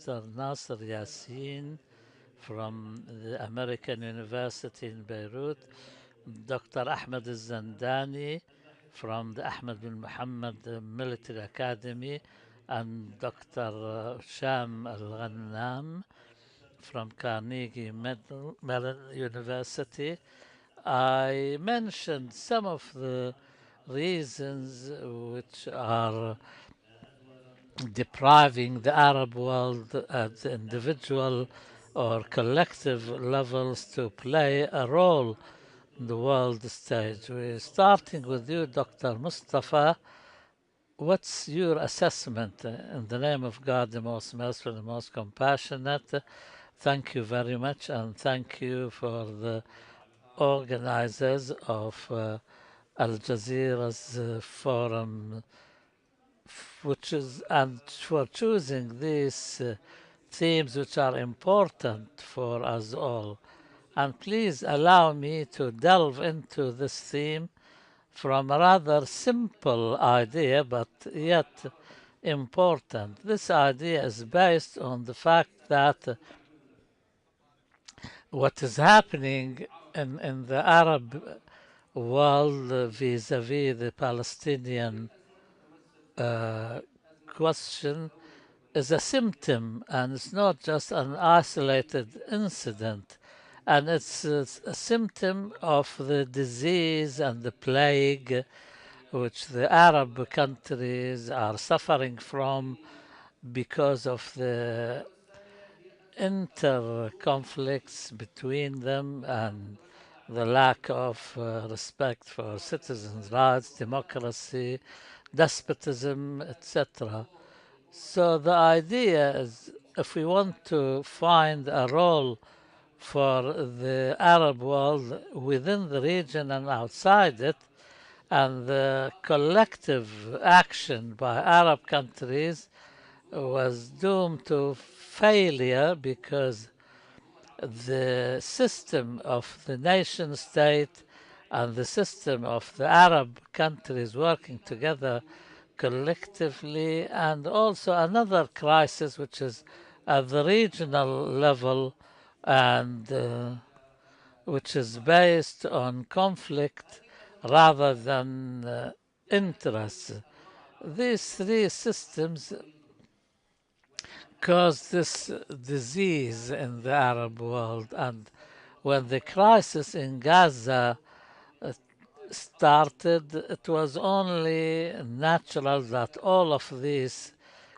Dr. Nasser Yassin from the American University in Beirut, Dr. Ahmed Zandani from the Ahmed bin Muhammad Military Academy, and Dr. Sham Al-Ghannam from Carnegie Mellon University. I mentioned some of the reasons which are depriving the Arab world at the individual or collective levels to play a role in the world stage. We're starting with you, Dr. Mustafa. What's your assessment in the name of God, the most merciful, the most compassionate? Thank you very much, and thank you for the organizers of Al Jazeera's forum, which is and for choosing these themes which are important for us all. And please allow me to delve into this theme from a rather simple idea, but yet important. This idea is based on the fact that what is happening in the Arab world vis-a-vis the Palestinian question is a symptom, and it's not just an isolated incident. And it's a symptom of the disease and the plague which the Arab countries are suffering from because of the inter-conflicts between them and the lack of respect for citizens' rights, democracy, despotism, etc. So the idea is, if we want to find a role for the Arab world within the region and outside it, and the collective action by Arab countries was doomed to failure because the system of the nation state and the system of the Arab countries working together collectively, and also another crisis which is at the regional level and which is based on conflict rather than interest. These three systems caused this disease in the Arab world, and when the crisis in Gaza started, it was only natural that all of these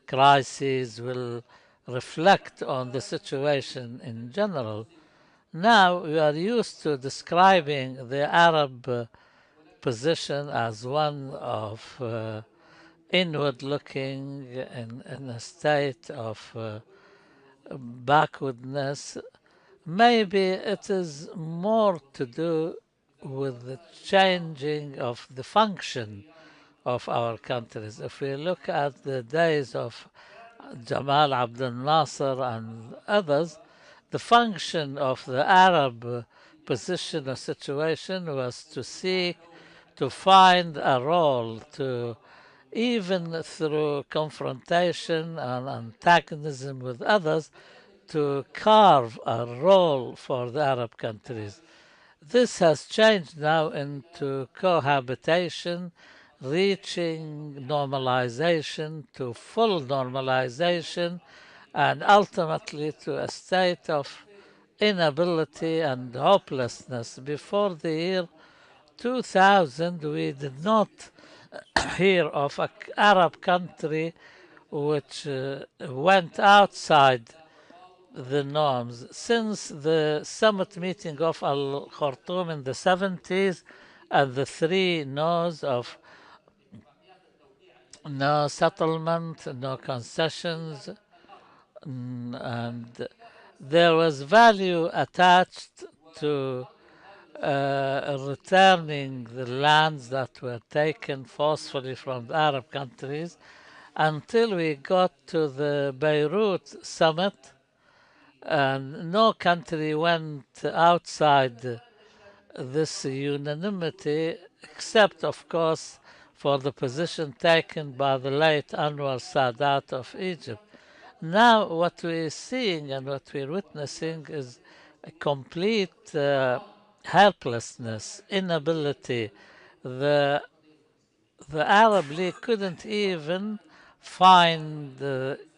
crises will reflect on the situation in general. Now we are used to describing the Arab position as one of inward looking in a state of backwardness. Maybe it is more to do with the changing of the function of our countries. If we look at the days of Jamal Abdel Nasser and others, the function of the Arab position or situation was to seek to find a role, to even through confrontation and antagonism with others, to carve a role for the Arab countries. This has changed now into cohabitation, reaching normalization to full normalization, and ultimately to a state of inability and hopelessness. Before the year 2000, we did not hear of an Arab country which went outside the norms. Since the summit meeting of Al Khartoum in the 70s and the three no's of no settlement, no concessions, and there was value attached to returning the lands that were taken forcefully from the Arab countries until we got to the Beirut summit, and no country went outside this unanimity except, of course, for the position taken by the late Anwar Sadat of Egypt. Now, what we're seeing and what we're witnessing is a complete helplessness, inability. The the Arab League couldn't even find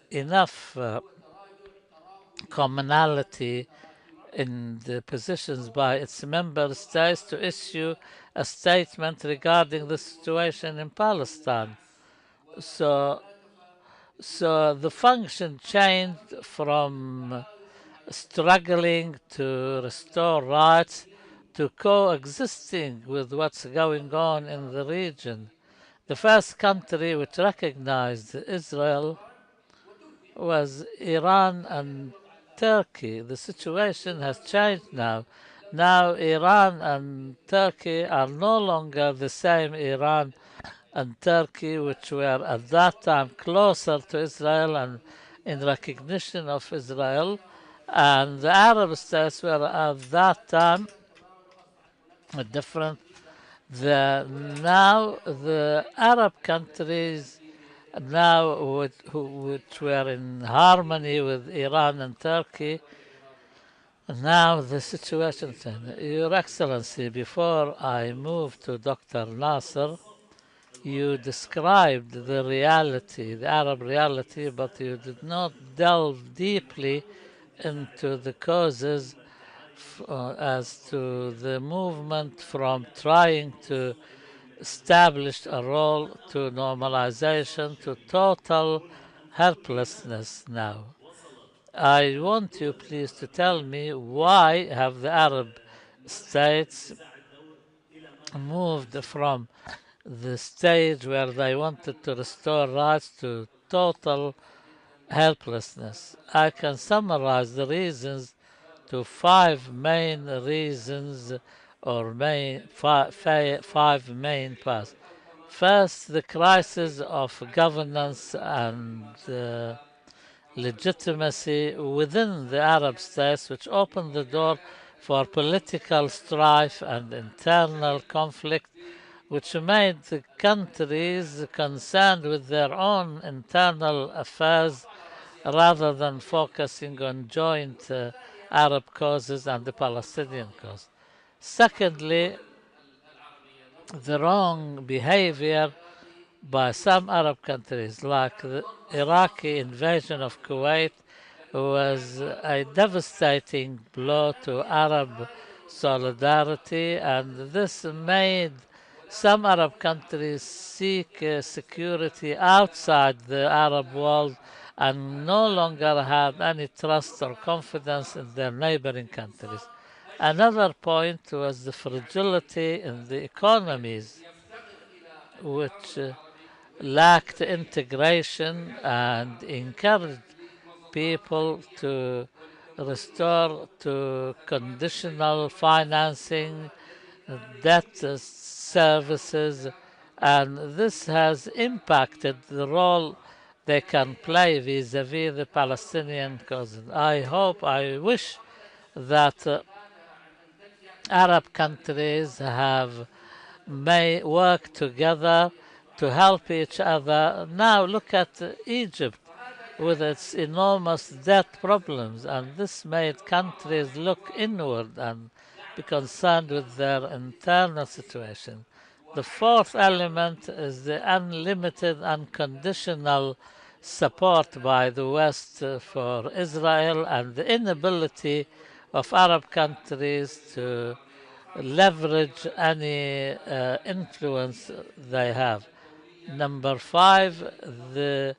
enough commonality in the positions by its member states to issue a statement regarding the situation in Palestine. So, so the function changed from struggling to restore rights to coexisting with what's going on in the region. The first country which recognized Israel was Iran and Turkey. The situation has changed now. Now Iran and Turkey are no longer the same Iran and Turkey, which were at that time closer to Israel and in recognition of Israel. And the Arab states were at that time different. Now the Arab countries now which were in harmony with Iran and Turkey. Now the situation, Your Excellency, before I move to Dr. Nasser, you described the reality, the Arab reality, but you did not delve deeply into the causes as to the movement from trying to establish a role to normalization to total helplessness now. I want you please to tell me why have the Arab states moved from the stage where they wanted to restore rights to total helplessness. I can summarize the reasons to five main reasons or five main paths. First, the crisis of governance and legitimacy within the Arab states, which opened the door for political strife and internal conflict, which made the countries concerned with their own internal affairs rather than focusing on joint Arab causes and the Palestinian cause. Secondly, the wrong behavior by some Arab countries, like the Iraqi invasion of Kuwait, was a devastating blow to Arab solidarity, and this made some Arab countries seek security outside the Arab world and no longer have any trust or confidence in their neighboring countries. Another point was the fragility in the economies, which lacked integration and encouraged people to restore to conditional financing, debt services, and this has impacted the role they can play vis-à-vis the Palestinian cause. I wish that Arab countries have may work together to help each other. Now look at Egypt with its enormous debt problems, and this made countries look inward and be concerned with their internal situation. The fourth element is the unlimited, unconditional support by the West for Israel and the inability of Arab countries to leverage any influence they have. Number five, the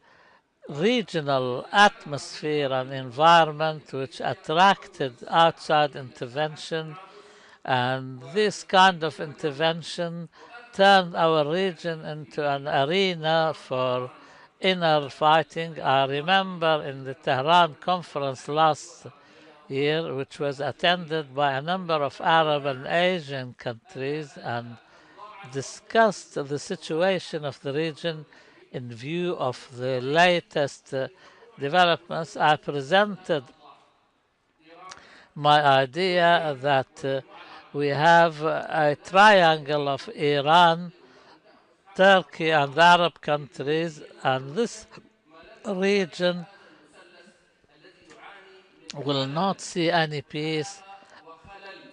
regional atmosphere and environment which attracted outside intervention, and this kind of intervention turned our region into an arena for inner fighting. I remember in the Tehran conference last year, which was attended by a number of Arab and Asian countries, and discussed the situation of the region in view of the latest developments. I presented my idea that we have a triangle of Iran, Turkey, and Arab countries, and this region will not see any peace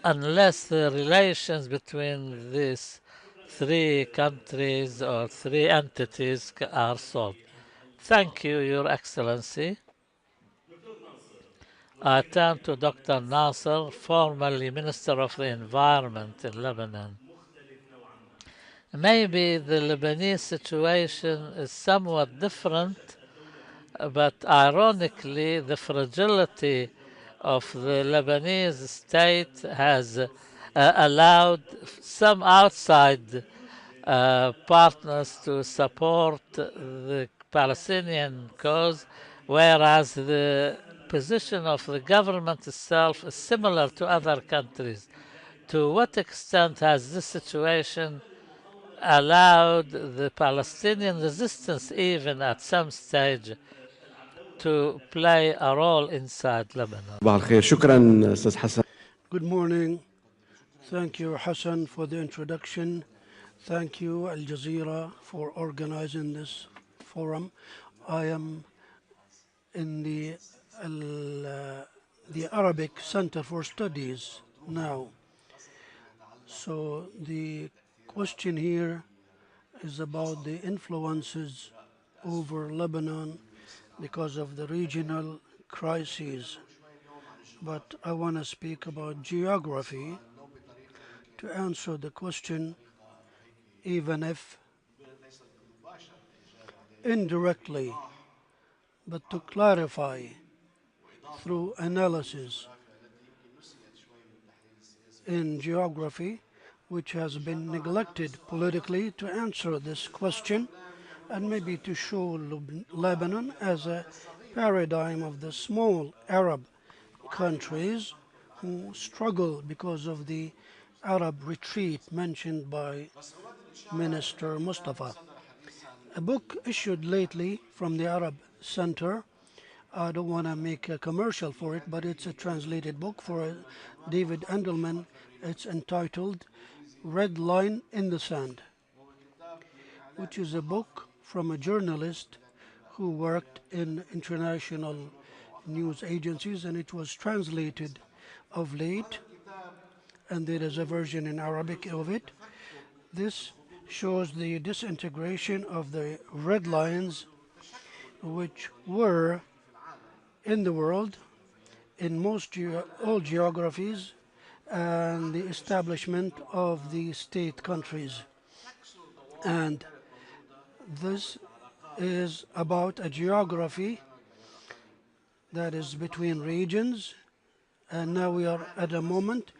unless the relations between these three countries or three entities are solved. Thank you, Your Excellency. I turn to Dr. Nasser, formerly Minister of the Environment in Lebanon. Maybe the Lebanese situation is somewhat different, but ironically, the fragility of the Lebanese state has allowed some outside partners to support the Palestinian cause, whereas the position of the government itself is similar to other countries. To what extent has this situation allowed the Palestinian resistance, even at some stage, to play a role inside Lebanon? Good morning. Thank you, Hassan, for the introduction. Thank you, Al Jazeera, for organizing this forum. I am in the Arabic Center for Studies now. So the question here is about the influences over Lebanon because of the regional crises. But I want to speak about geography to answer the question, even if indirectly, but to clarify through analysis in geography, which has been neglected politically, to answer this question and maybe to show Lebanon as a paradigm of the small Arab countries who struggle because of the Arab retreat mentioned by Minister Mustafa. A book issued lately from the Arab Center, I don't want to make a commercial for it, but it's a translated book for David Endelman. It's entitled Red Line in the Sand, which is a book from a journalist who worked in international news agencies, and it was translated of late, and there is a version in Arabic of it. This shows the disintegration of the red lines which were in the world in all geographies, and the establishment of the state countries. And this is about a geography that is between regions, and now we are at a moment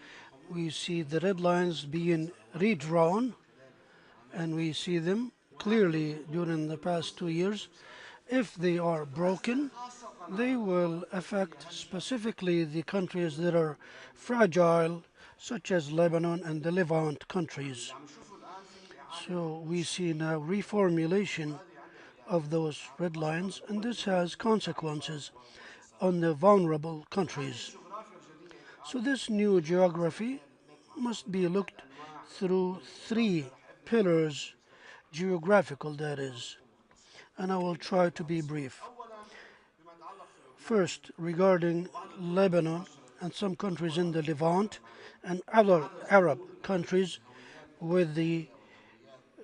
we see the red lines being redrawn, and we see them clearly during the past 2 years. If they are broken, they will affect specifically the countries that are fragile, such as Lebanon and the Levant countries. So we see now reformulation of those red lines, and this has consequences on the vulnerable countries. So this new geography must be looked through three pillars, geographical that is, and I will try to be brief. First, regarding Lebanon and some countries in the Levant and other Arab countries, with the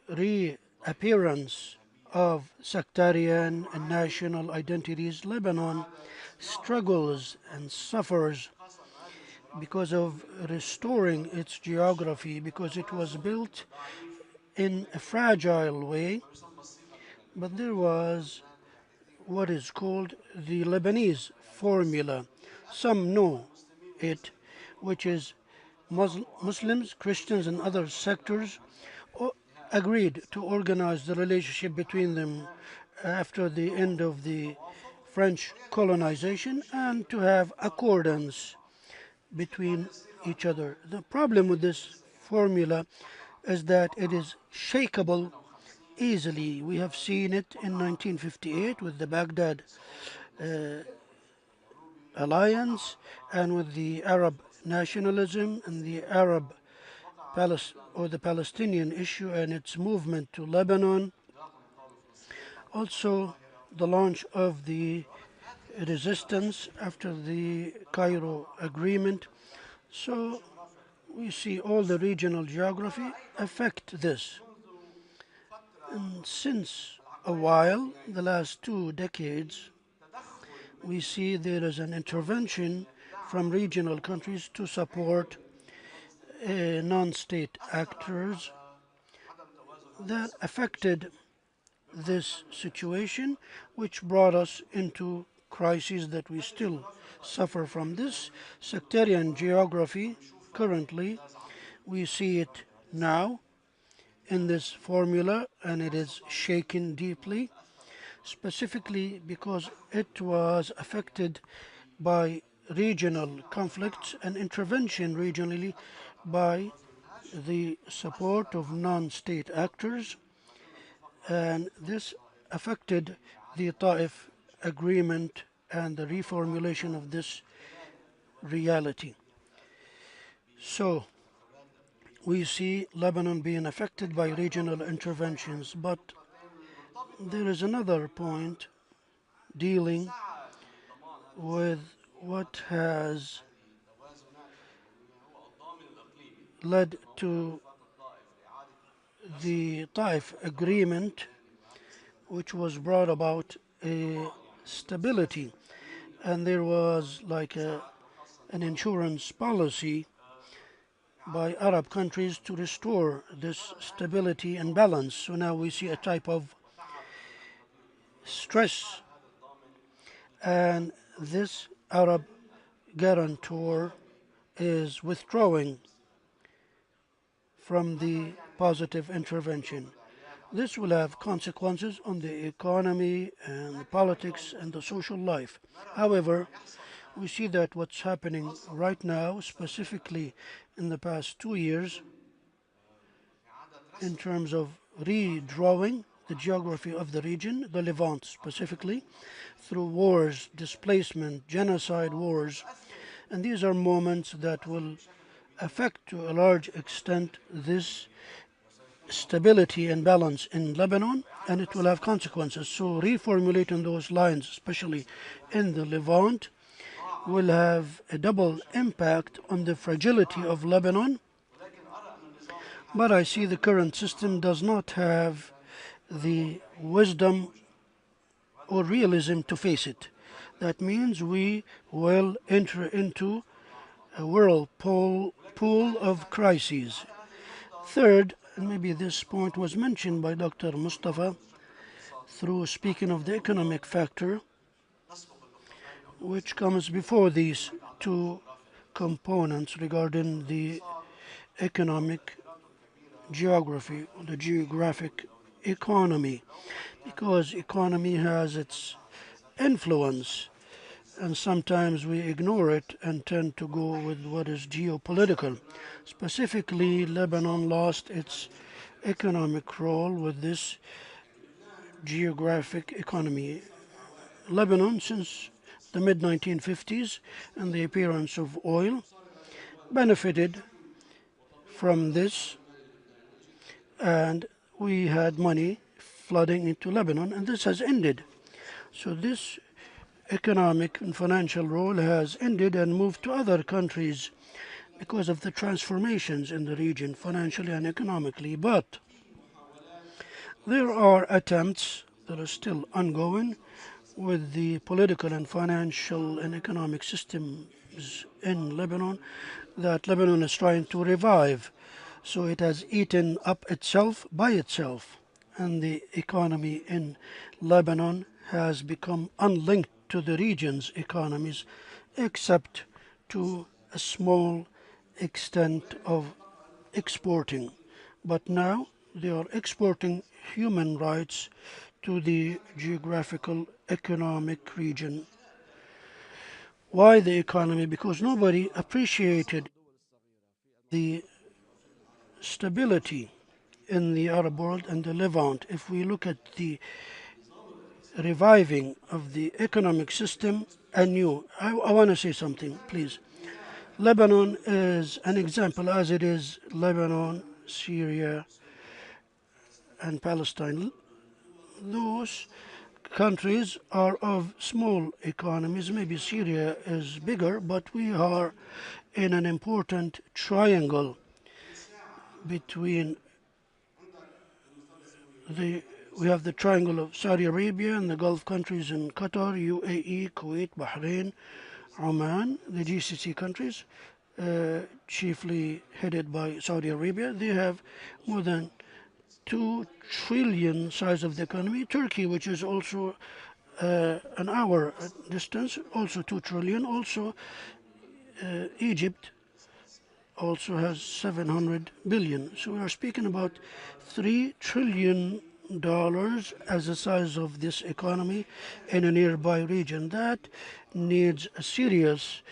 reappearance of sectarian and national identities, Lebanon struggles and suffers because of restoring its geography, because it was built in a fragile way, but there was what is called the Lebanese formula. Some know it, which is Muslims, Christians, and other sectors agreed to organize the relationship between them after the end of the French colonization and to have accordance between each other. The problem with this formula is that it is shakeable easily. We have seen it in 1958 with the Baghdad alliance and with the Arab nationalism and the Arab or the Palestinian issue and its movement to Lebanon. Also, the launch of the resistance after the Cairo Agreement. So we see all the regional geography affect this. And since a while, the last 2 decades, we see there is an intervention from regional countries to support non-state actors that affected this situation, which brought us into crises that we still suffer from. This sectarian geography currently, we see it now in this formula, and it is shaken deeply, specifically because it was affected by regional conflicts and intervention regionally by the support of non-state actors, and this affected the Taif agreement and the reformulation of this reality. So we see Lebanon being affected by regional interventions, but there is another point dealing with what has led to the Taif agreement, which was brought about a stability, and there was like an insurance policy by Arab countries to restore this stability and balance. So now we see a type of stress, and this Arab guarantor is withdrawing from the positive intervention. This will have consequences on the economy and the politics and the social life. However, we see that what's happening right now, specifically in the past 2 years, in terms of redrawing the geography of the region, the Levant specifically, through wars, displacement, genocide wars. And these are moments that will affect to a large extent this stability and balance in Lebanon, and it will have consequences. So reformulating those lines, especially in the Levant, will have a double impact on the fragility of Lebanon. But I see the current system does not have the wisdom or realism to face it. That means we will enter into a whirlpool pool of crises. Third, and maybe this point was mentioned by Dr. Mustafa through speaking of the economic factor, which comes before these two components regarding the economic geography, the geographic economy, because economy has its influence and sometimes we ignore it and tend to go with what is geopolitical. Specifically, Lebanon lost its economic role with this geographic economy. Lebanon, since the mid 1950s and the appearance of oil, benefited from this, and we had money flooding into Lebanon, and this has ended. So this economic and financial role has ended and moved to other countries because of the transformations in the region financially and economically. But there are attempts that are still ongoing with the political and financial and economic systems in Lebanon that Lebanon is trying to revive. So it has eaten up itself by itself, and the economy in Lebanon has become unlinked to the region's economies, except to a small extent of exporting. But now they are exporting human rights to the geographical economic region. Why the economy? Because nobody appreciated the stability in the Arab world and the Levant. If we look at the reviving of the economic system anew, I want to say something, please. Lebanon is an example, as it is Lebanon, Syria, and Palestine. Those countries are of small economies. Maybe Syria is bigger, but we are in an important triangle between the we have the triangle of Saudi Arabia and the Gulf countries in Qatar, UAE, Kuwait, Bahrain, Oman, the GCC countries, chiefly headed by Saudi Arabia. They have more than 2 trillion size of the economy. Turkey, which is also an hour distance, also 2 trillion. Also, Egypt also has 700 billion. So we are speaking about $3 trillion as the size of this economy in a nearby region that needs a serious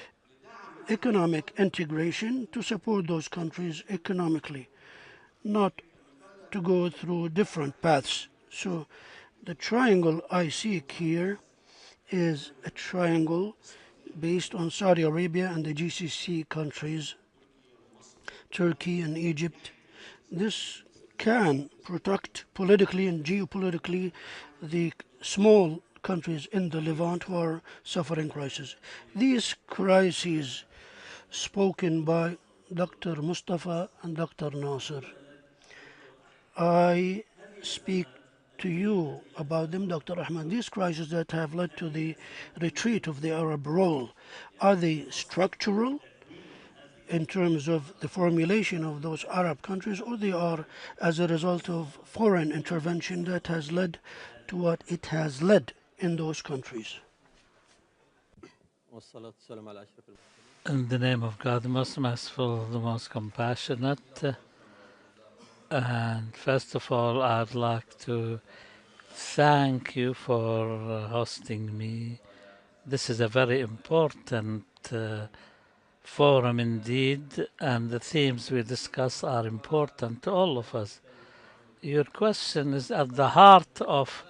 economic integration to support those countries economically, not to go through different paths. So the triangle I seek here is a triangle based on Saudi Arabia and the GCC countries, Turkey and Egypt. This can protect politically and geopolitically the small countries in the Levant who are suffering crisis. These crises spoken by Dr. Mustafa and Dr. Nasser. I speak to you about them, Dr. Ahmed. These crises that have led to the retreat of the Arab role, are they structural in terms of the formulation of those Arab countries, or they are as a result of foreign intervention that has led to what it has led in those countries? In the name of God, the most merciful, the most compassionate. And first of all, I'd like to thank you for hosting me. This is a very important forum indeed, and the themes we discuss are important to all of us. Your question is at the heart of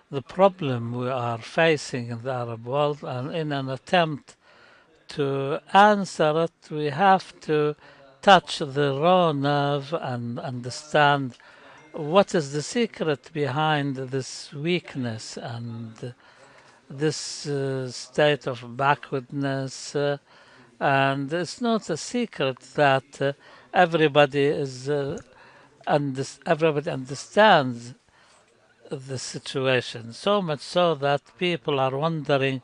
the problem we are facing in the Arab world, and in an attempt to answer it, we have to touch the raw nerve and understand what is the secret behind this weakness and this state of backwardness. And it's not a secret that everybody understands the situation, so much so that people are wondering,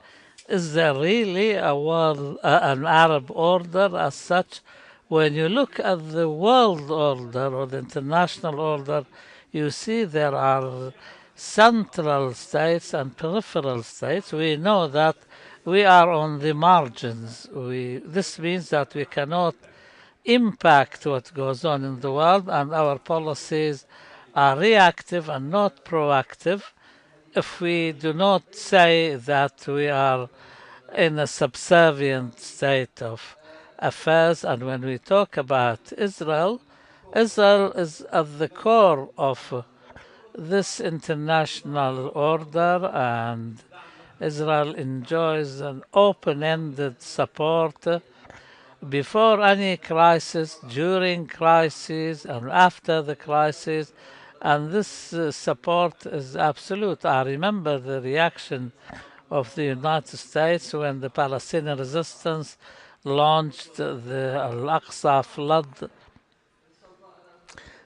is there really an Arab order as such? When you look at the world order or the international order, you see there are central states and peripheral states. We know that we are on the margins. This means that we cannot impact what goes on in the world, and our policies are reactive and not proactive. If we do not say that we are in a subservient state of affairs, and when we talk about Israel, Israel is at the core of this international order, and Israel enjoys an open-ended support before any crisis, during crises, and after the crisis. And this support is absolute. I remember the reaction of the United States when the Palestinian resistance launched the Al-Aqsa flood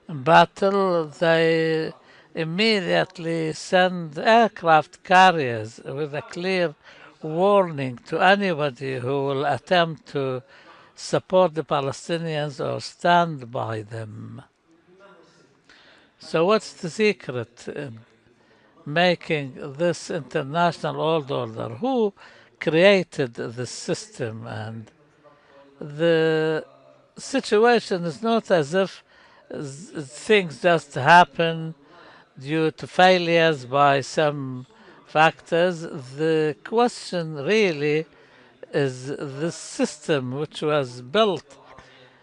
battle. They immediately send aircraft carriers with a clear warning to anybody who will attempt to support the Palestinians or stand by them. So what's the secret in making this international order? Who created the system? And the situation is not as if things just happen due to failures by some factors. The question really is this system which was built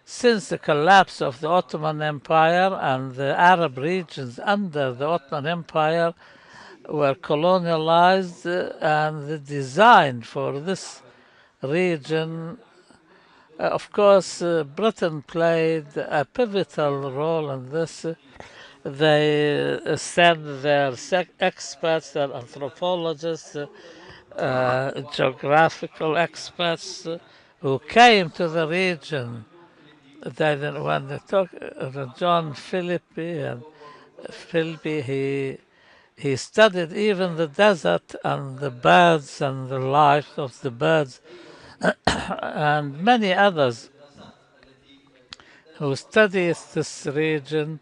since the collapse of the Ottoman Empire, and the Arab regions under the Ottoman Empire were colonialized and designed for this region. Of course, Britain played a pivotal role in this, They send their experts, their anthropologists, geographical experts who came to the region. When they talk, John Philippi and Philippi, he studied even the desert and the birds and the life of the birds and many others who study this region.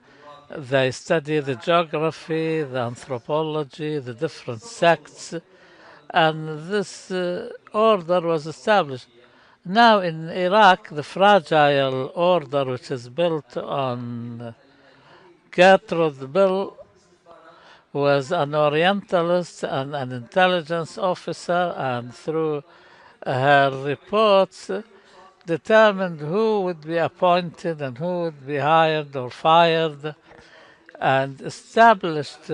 They study the geography, the anthropology, the different sects, and this order was established. Now in Iraq, the fragile order, which is built on Gertrude Bill, was an Orientalist and an intelligence officer, and through her reports determined who would be appointed and who would be hired or fired, and established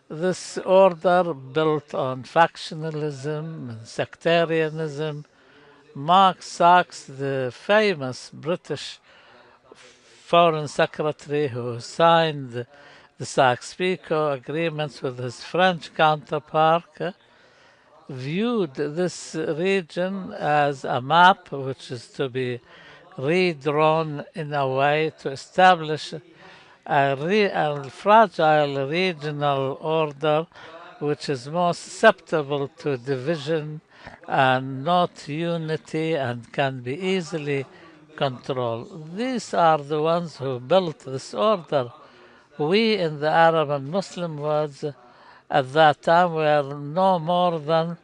this order built on factionalism and sectarianism. Mark Sachs, the famous British foreign secretary who signed the Sykes-Picot agreements with his French counterpart, viewed this region as a map which is to be redrawn in a way to establish a fragile regional order which is more susceptible to division and not unity and can be easily controlled. These are the ones who built this order. We in the Arab and Muslim worlds at that time were no more than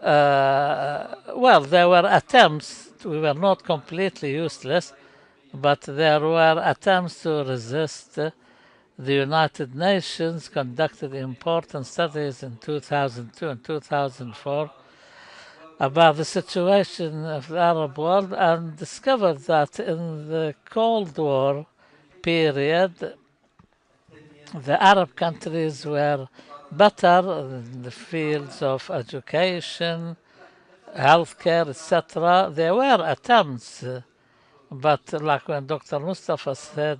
well, there were attempts. We were not completely useless, but there were attempts to resist. The United Nations conducted important studies in 2002 and 2004 about the situation of the Arab world and discovered that in the Cold War period, the Arab countries were better in the fields of education, healthcare, etc. There were attempts, but like when Dr. Mustafa said,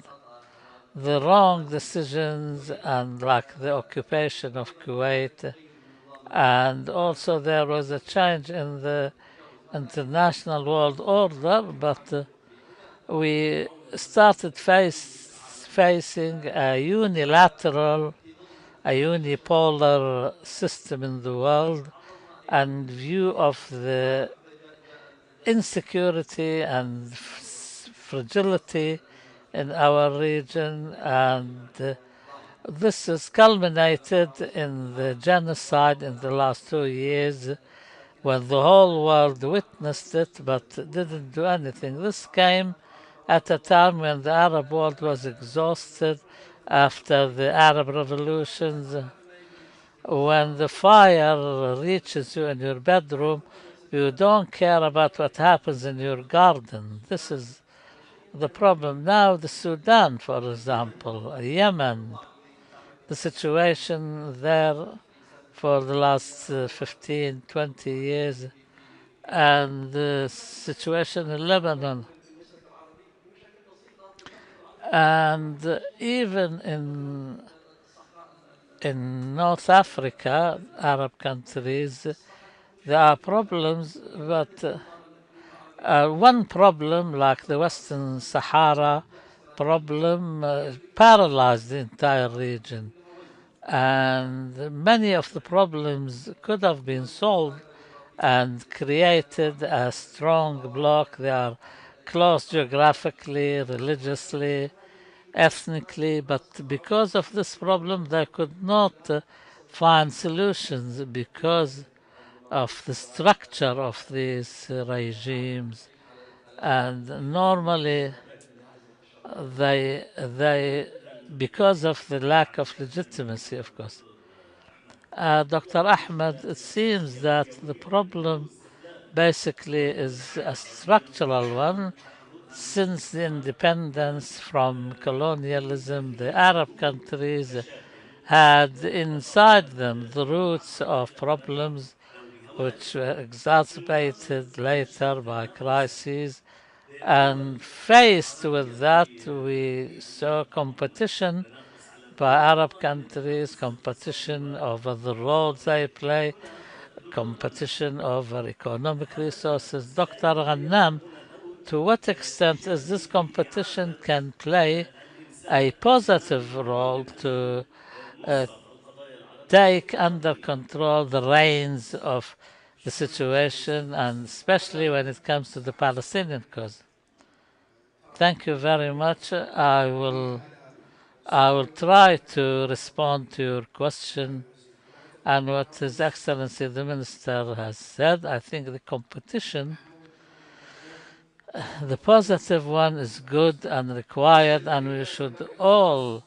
the wrong decisions and like the occupation of Kuwait, and also there was a change in the international world order, but we started facing a unilateral, a unipolar system in the world, and view of the insecurity and fragility in our region, and this has culminated in the genocide in the last 2 years when the whole world witnessed it but didn't do anything. This came at a time when the Arab world was exhausted after the Arab revolutions. When the fire reaches you in your bedroom, you don't care about what happens in your garden. This is the problem. Now, the Sudan, for example, Yemen, the situation there for the last 15, 20 years, and the situation in Lebanon, and even in North Africa, Arab countries, there are problems, but one problem, like the Western Sahara problem, paralyzed the entire region. And many of the problems could have been solved and created a strong bloc. They are close geographically, religiously, ethnically, but because of this problem, they could not find solutions because of the structure of these regimes. And normally, they because of the lack of legitimacy, of course. Dr. Ahmed, it seems that the problem basically is a structural one. Since the independence from colonialism, the Arab countries had inside them the roots of problems which were exacerbated later by crises. And faced with that, we saw competition by Arab countries, competition over the roles they play, competition over economic resources. Dr. Ghannam, to what extent is this competition can play a positive role to uh, take under control the reins of the situation, and especially when it comes to the Palestinian cause? Thank you very much. I will try to respond to your question and what His Excellency the Minister has said. I think the competition, the positive one, is good and required, and we should all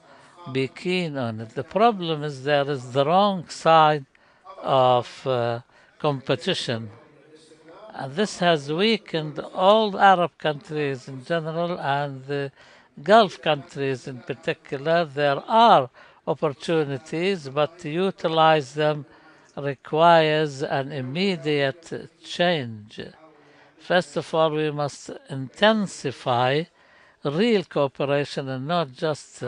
be keen on it. The problem is there is the wrong side of competition. And this has weakened all Arab countries in general and the Gulf countries in particular. There are opportunities, but to utilize them requires an immediate change. First of all, we must intensify real cooperation and not just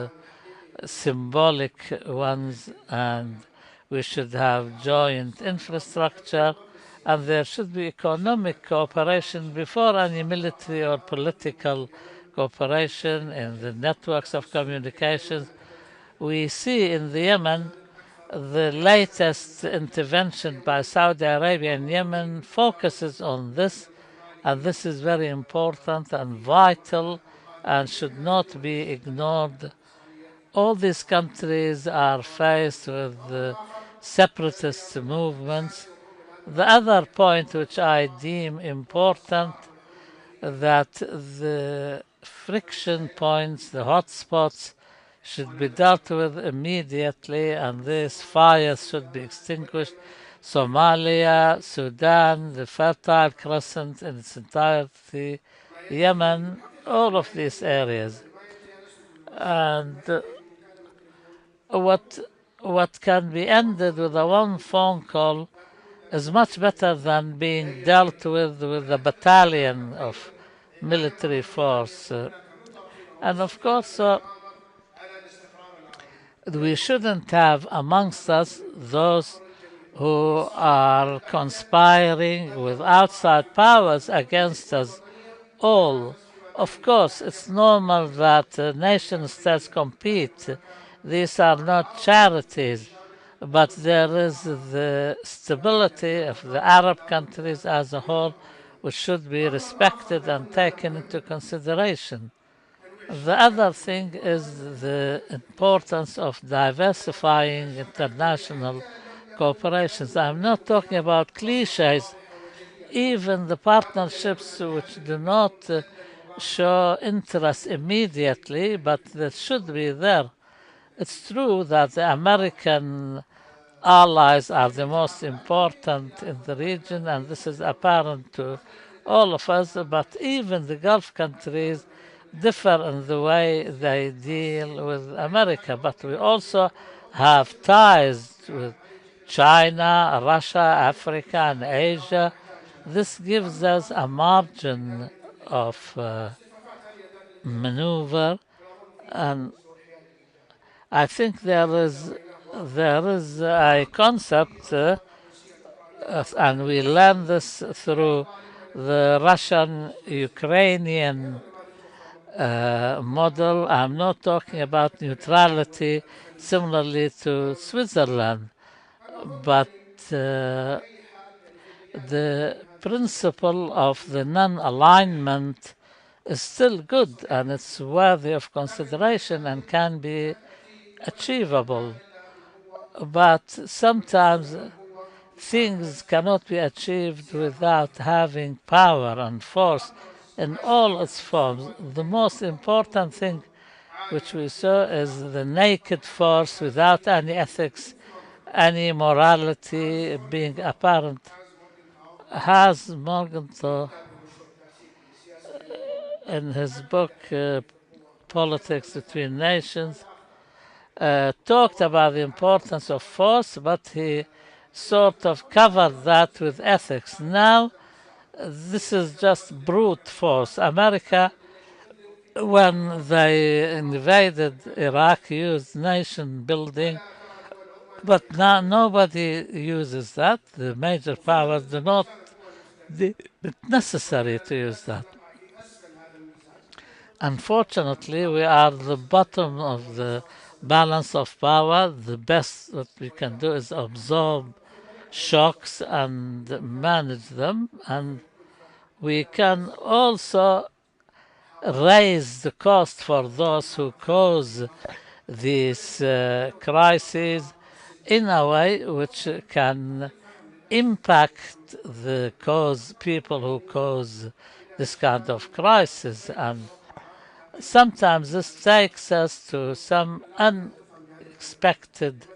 symbolic ones, and we should have joint infrastructure, and there should be economic cooperation before any military or political cooperation in the networks of communications. We see in the Yemen the latest intervention by Saudi Arabia in Yemen focuses on this, and this is very important and vital and should not be ignored. All these countries are faced with separatist movements. The other point which I deem important, that the friction points, the hotspots, should be dealt with immediately, and these fires should be extinguished. Somalia, Sudan, the Fertile Crescent in its entirety, Yemen, all of these areas. And what what can be ended with a one phone call is much better than being dealt with a battalion of military force. And of course, we shouldn't have amongst us those who are conspiring with outside powers against us all. Of course, it's normal that nation states compete. These are not charities, but there is the stability of the Arab countries as a whole, which should be respected and taken into consideration. The other thing is the importance of diversifying international cooperations. I'm not talking about cliches, even the partnerships which do not show interest immediately, but that should be there. It's true that the American allies are the most important in the region, and this is apparent to all of us, but even the Gulf countries differ in the way they deal with America. But we also have ties with China, Russia, Africa, and Asia. This gives us a margin of maneuver, and I think there is a concept, and we learn this through the Russian-Ukrainian model. I'm not talking about neutrality similarly to Switzerland, but the principle of the non-alignment is still good, and it's worthy of consideration and can be achievable. But sometimes things cannot be achieved without having power and force in all its forms. The most important thing which we saw is the naked force without any ethics, any morality being apparent. Has Morgenthau, in his book Politics Between Nations, talked about the importance of force, but he sort of covered that with ethics. Now, this is just brute force. America when they invaded Iraq, used nation building, but now nobody uses that. The major powers do not deem it necessary to use that. Unfortunately, we are the bottom of the balance of power. The best that we can do is absorb shocks and manage them, and we can also raise the cost for those who cause these crises in a way which can impact the cause people who cause this kind of crisis. And sometimes this takes us to some unexpected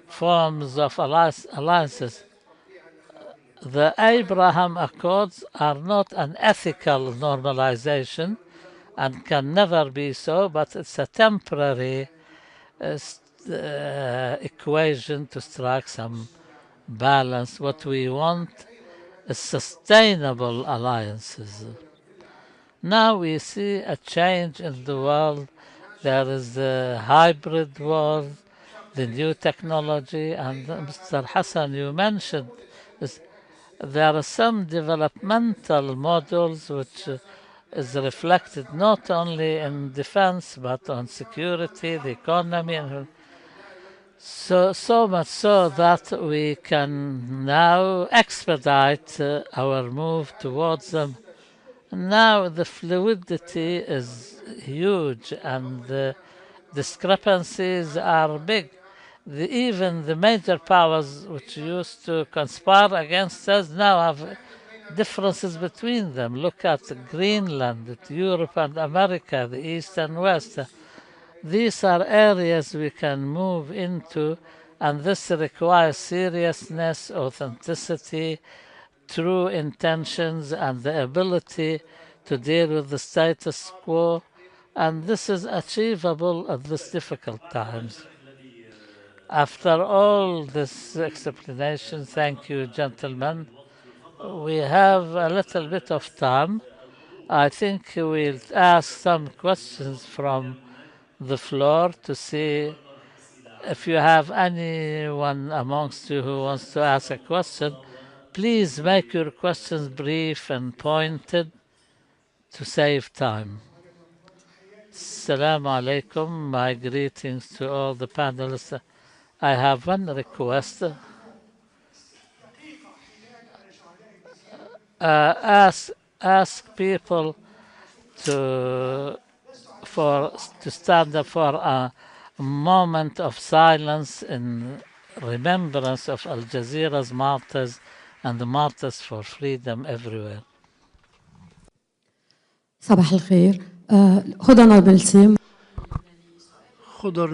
forms of alliances. The Abraham Accords are not an ethical normalization and can never be so, but it's a temporary equation to strike some balance. What we want is sustainable alliances. Now we see a change in the world. There is the hybrid world, the new technology, and Mr. Hassan, you mentioned this. There are some developmental models which is reflected not only in defense but on security, the economy, and so much so that we can now expedite our move towards them. Now the fluidity is huge and the discrepancies are big. Even the major powers which used to conspire against us now have differences between them. Look at Greenland, Europe and America, the East and West. These are areas we can move into, and this requires seriousness, authenticity, true intentions, and the ability to deal with the status quo. And this is achievable at this difficult times. After all this explanation, thank you, gentlemen. We have a little bit of time. I think we'll ask some questions from the floor to see if you have anyone amongst you who wants to ask a question. Please make your questions brief and pointed to save time. Assalamu alaikum. My greetings to all the panelists. I have one request. Ask people to to stand up for a moment of silence in remembrance of Al Jazeera's martyrs and the martyrs for freedom everywhere. صباح الخير. هدى نابلسي. Khudar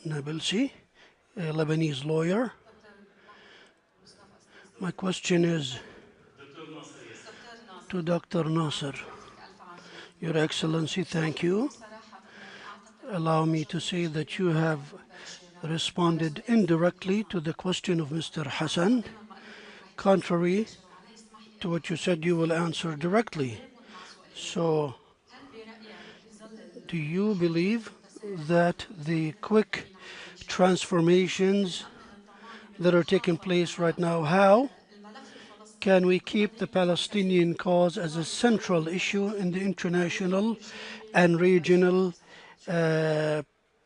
Nabilsi, a Lebanese lawyer. My question is to Dr. Nasser. Your Excellency, thank you. Allow me to say that you have responded indirectly to the question of Mr. Hassan. Contrary to what you said, you will answer directly. So, do you believe that the quick transformations that are taking place right now, how can we keep the Palestinian cause as a central issue in the international and regional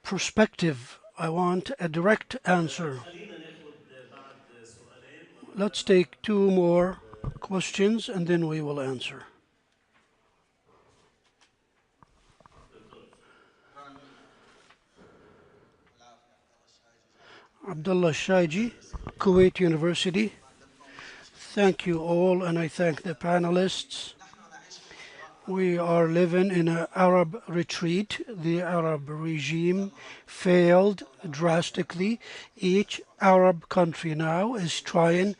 perspective? I want a direct answer. Let's take two more questions and then we will answer. Abdullah Shaiji, Kuwait University. Thank you all, and I thank the panelists. We are living in an Arab retreat. The Arab regime failed drastically. Each Arab country now is trying